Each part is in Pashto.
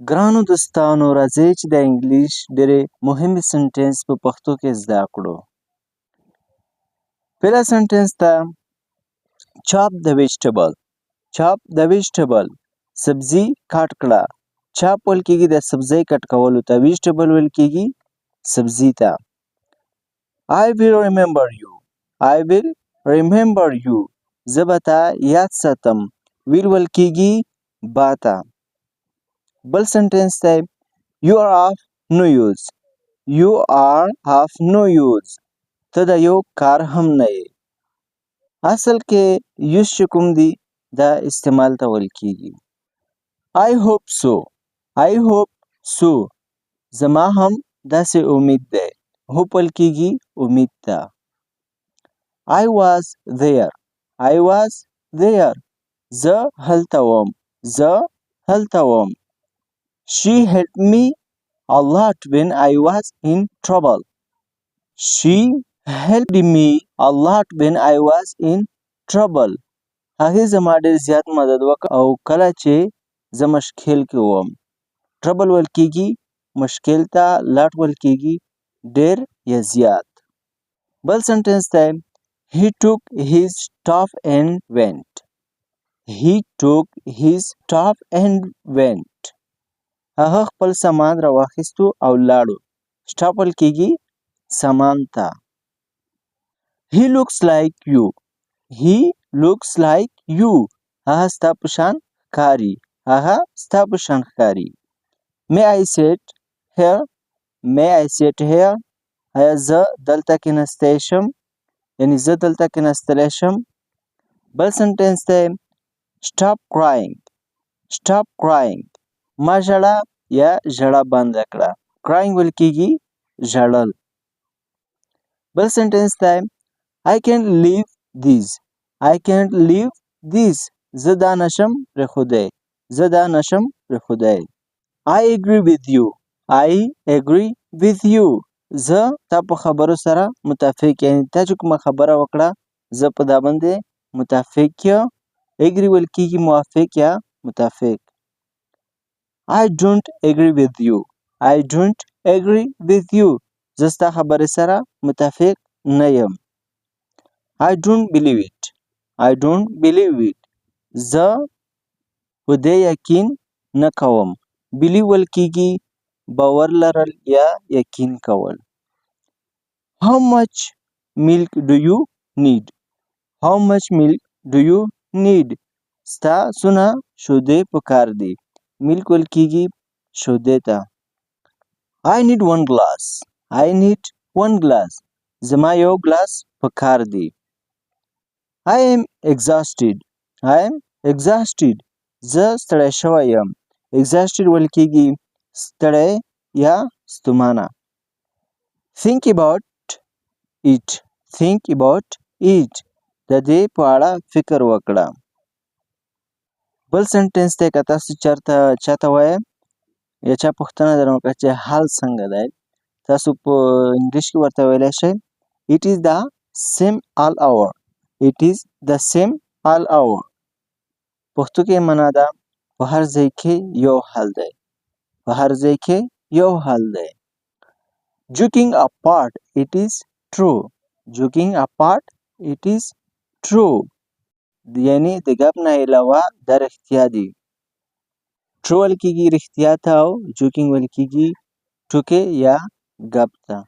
ګرانو دوستانو راځئ چې د انګلیش ډېرې مهمې سنټنس په پښتو کې زده کړو. پیله سنټنس ته chop the vegetable. chop the vegetable. سبزي کټ کړه. chop ویل کېږي د سبزۍ کټ کولو ته. vegetable ویل کېږي سبزي ته. I will remember you. I will remember you. زه به تا یاد ساتم. will ویل کېږي با ته. بل سنټنس دی You are of no use. You are of no use. ته د یو کار هم نه یې. اصل کې یوز چې کوم دی دا استعمال ته ویل کېږي. I hope so. I hope so. زما هم داسې امید دی. hope ویل کېږي امید ته. I was there. I was there. زه هلته وم. زه هلته وم. She helped me a lot when I was in trouble. She helped me a lot when I was in trouble. هغې زما ډېر زیات مدد وکړ او کله چې زه مشکل کې وم. trouble ویل کېږي مشکل ته. lot ویل کېږي ډېر یا زیات. بل سنټنس دی He took his stuff and went. He took his stuff and went. هغه خپل سامان راواخیستو او لاړو. stuff ویل کېږي سامان ته. He looks like you. He looks like you. هغه ستا په شان ښکاري. هغه ستا په شان ښکاري. May I sit here? May I sit here? ایا زه دلته کېناستی شم؟ یعنې زه دلته کېناستلی شم. بل سنټنس دی Stop crying. Stop crying. ما ژړه یا ژړا بنده کړه. crying ویل کېږي ژړل. بل سنټنس دی I can't leave this. I can't leave this. زه دا نشم پرېښودی. زه دا نشم پرېښودی. I agree with you. I agree with you. زه تا په خبرو سره متفق. یعنې تا چې کومه خبره وکړه زه په دا باندې متفق یم. agree ویل کېږي موافق یا متفق. I don't agree with you. I don't agree with you. زه ستا خبرې سره متفق نه یم. I don't believe it. I don't believe it. زه په دې یقین نه کوم. believe ویل کېږي باور لرل یا یقین کول. How much milk do you need? How much milk do you need? ستا څونه شیدې پکار دي. milk ویل کېږي شیدې ته. I need one glass. I need one glass. زما یو ګلاس پکار دی. I am exhausted. I am exhausted. زه ستړی شوی یم. exhausted ویل کېږي ستړی یا ستومانه. Think about it. Think about it. د دې په اړه فکر وکړه. بل سنټنس دی که تاسو چاته وایئ یا چا پوښتنه درنه وکړه چې حال څنګه دی تاسو په انګلیش کې ورته ویلی شئ It is the same all over. It is the same all over. پښتو کې معنا ده په هر ځای کې یو حال دی. په هر ځای کې یو حال دی. Joking apart, it is true. Joking apart, it is true. یعنې د ګپ نه علاوه دا رښتیا دي. true ویل کېږي رښتیا ته او joking ویل کېږي ټوکې یا ګپ ته.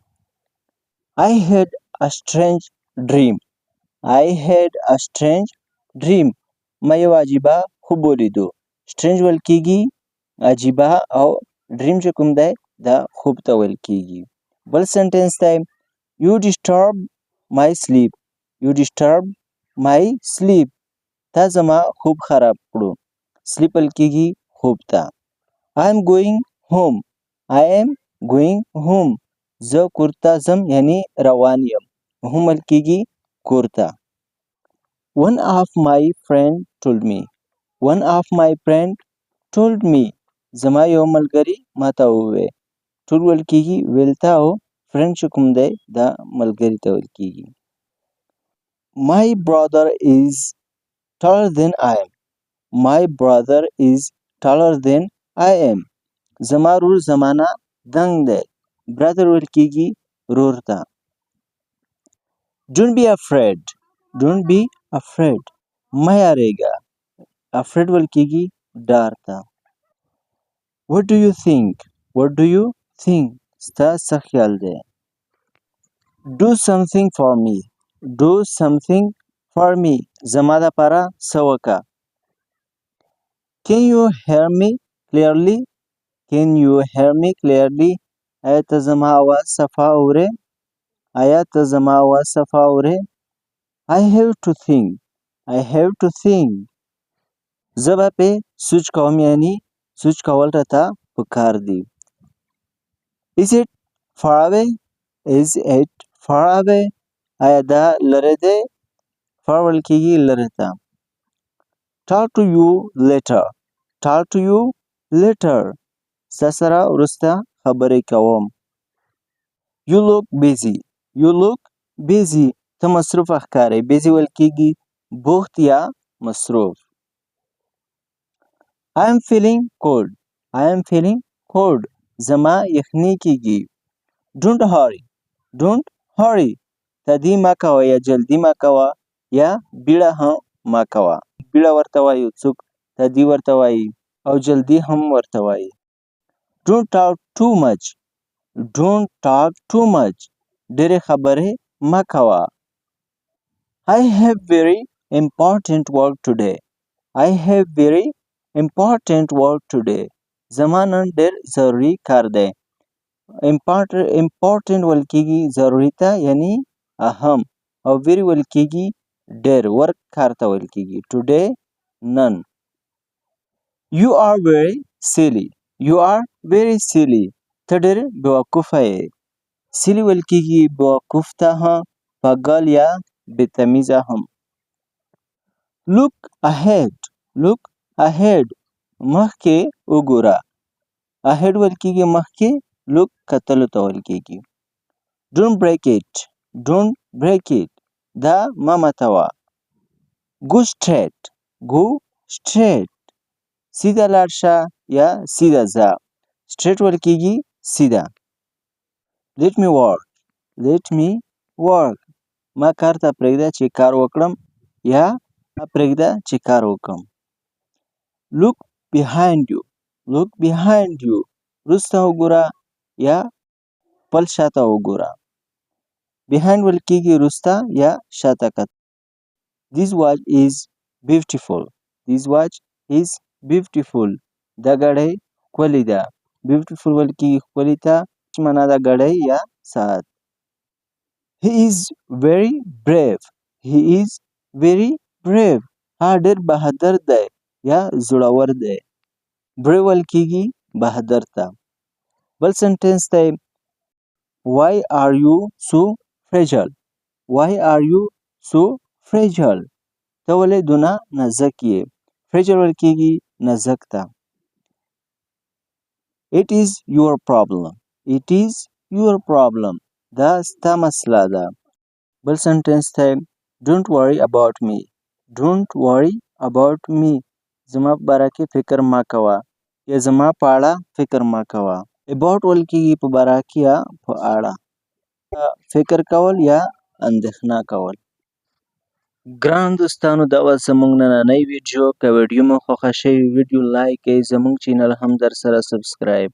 I had a strange dream. I had a strange dream. ما یو عجیبه خوب ولیدو. strange ویل کېږي عجیبه او dream چې کوم دی دا خوب ته ویل کېږي. بل سنټنس دی You disturb my sleep. You disturb my sleep. تا زما خوب خراب کړو. sleep ویل کېږي خوب ته. I am going home. I am going home. زه کور ته ځم یعنې روان یم. home ویل کېږي کور ته. One of my friend told me. One of my friend told me. زما یو ملګري ماته وویل. told ویل کېږي ویل ته او friend چې کوم دی دا ملګري ته ویل کېږي. My brother is taller than I am. My brother is taller than I am. زما رور زمانه دنګ دی. brother ویل کېږي رور ته. don't be afraid. don't be afraid. مه یاریږه. afraid ویل کېږي ډار ته. what do you think. what do you think. ستا څه خیال دی. do something for me. do something for me. زما دپاره څه وکړه. can you hear me clearly. can you hear me clearly. آیا ته زما आवाज صفا اورې. آیا ته زما आवाज صفا اورې. I have to think. I have to think. زه به پې سوچ کوم یعنی سوچ کول راته پکار دي. is it far away. is it far away. آیا دا لرې دی. far ویل کېږي لرې ته. talk to you later. talk to you later. ستا سره وروسته خبرې کوم. you look busy. you look busy. ته مصروف ښکارې. busy ویل کېږي بوخت یا مصروف. I am feeling cold. I am feeling cold. زما یخني کېږي. don't hurry. don't hurry. تدې مه کوه یا جلدي مه کوه یا بیړه هم مه کوه. بیړه ورته وایي څوک تدې ورته وایي او جلدي هم ورته وایي. don't talk too much. don't talk too much. ډېرې خبرې مه کوه. I have very important work today. I have very important work today. زما نن ډېر ضروري کار دی. important ویل کېږي ضروري ته یعنی اهم او very ویل کېږي ډېر. ورک کار ته ویل کېږي. today نن. you are very silly. you are very silly. ته ډېر بېوقوفه یې. silly ویل کېږي بېوقوف ته هم پاگل یا بېتمیزه هم. look ahead. look ahead. مخکې وګوره. ahead ویل کېږي مخکې. look کتلو ته ویل کېږي. don't break it. don't break it. دا مه ماتوه. go straight. go straight. سیده لاړ شه یا سیده ځه. straight ویل کېږي سیده. let me work. let me work. ما کار ته پرېږده چې کار وکړم یا ما پرېږده چې کار وکړم. look behind you. look behind you. وروسته وګوره یا خپل شاته وګوره. behind ویل کېږي وروسته یا شاته کتل. this watch is beautiful. this watch is beautiful. دا ګړۍ ښکلې ده. beautiful ویل کېږي ښکلې ته. معنا ده ګړۍ یا ساعت. he is very brave. he is very brave. ها ډېر بهادر دی یا زړور دی. brave ویل کېږي بهادر ته. بل سنټنس دی why are you so fragile. why are you so fragile. ته ولې دونه نازک یې. fragile ویل کېږي نازک ته. it is your problem. it is your problem. دا ستا مسله ده. بل سنټنس دی don't worry about me. don't worry about me. زما په باره کې فکر مه کوه یا زما په اړه فکر مه کوه. about ویل کېږي په باره کې یا په اړه. فکر کول یا اندېښنه کول. ګران دوستانو دا وه زموږ نننۍ ویډیو. که ویډیو مو خوښه شوې ویډیو لایک کړئ. زموږ چینل هم در سره سبسکرایب